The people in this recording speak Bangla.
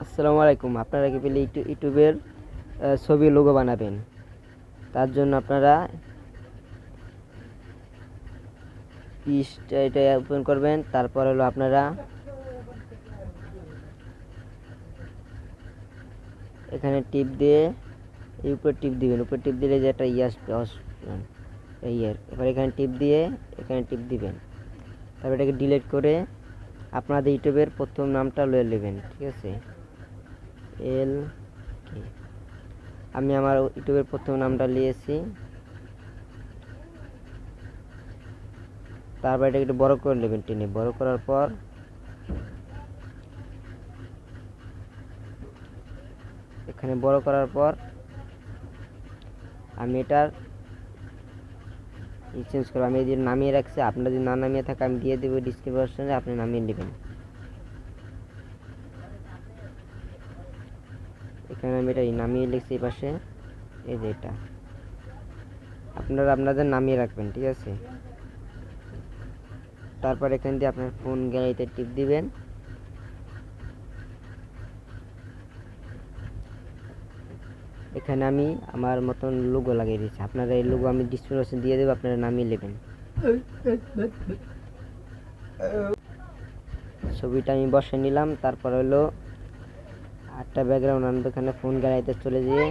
আসসালামু আলাইকুম। আপনারা কি পেলে ইউটিউবের ছবি লোগো বানাবেন? তার জন্য আপনারা এটা ওপেন করবেন। তারপর হলো আপনারা এখানে টিপ দিয়ে এই উপরে টিপ দিবেন। উপরে টিপ দিলে যে একটা আসবে অপশন, এবার এখানে টিপ দিয়ে এখানে টিপ দিবেন। তারপর এটাকে ডিলিট করে আপনাদের ইউটিউবের প্রথম নামটা লয়ে নেবেন। ঠিক আছে, এল কে। আমি আমার ইউটিউবের প্রথম নামটা নিয়েছি। তারপর এটাকে একটু বড় করে নেবেন, টেনে বড় করার পর এখানে বড় করার পর আমি এটার চেঞ্জ করবো। আমি যদি নামিয়ে রাখছি, আপনার যদি না নামিয়ে থাকে আমি দিয়ে দেবো ডিসক্রিপশনে, আপনি নামিয়ে নেবেন। এখানে আমি এটা নামিয়ে লিখছি এই পাশে, এই যে এটা আপনারা আপনাদের নামিয়ে রাখবেন। ঠিক আছে, তারপর এখান দিয়ে আপনার ফোন গ্যালারিতে টিপ দিবেন। এখানে আমি আমার মতন লোগো লাগিয়ে দিচ্ছি। আপনারা এই লোগো আমি ডিসক্রিপশন দিয়ে দেবো, আপনারা নামিয়ে নেবেন। ছবিটা আমি বসে নিলাম। তারপর হলো একটা ব্যাকগ্রাউন্ড আনবো। এখানে ফোন গ্যালারিতে চলে যেয়ে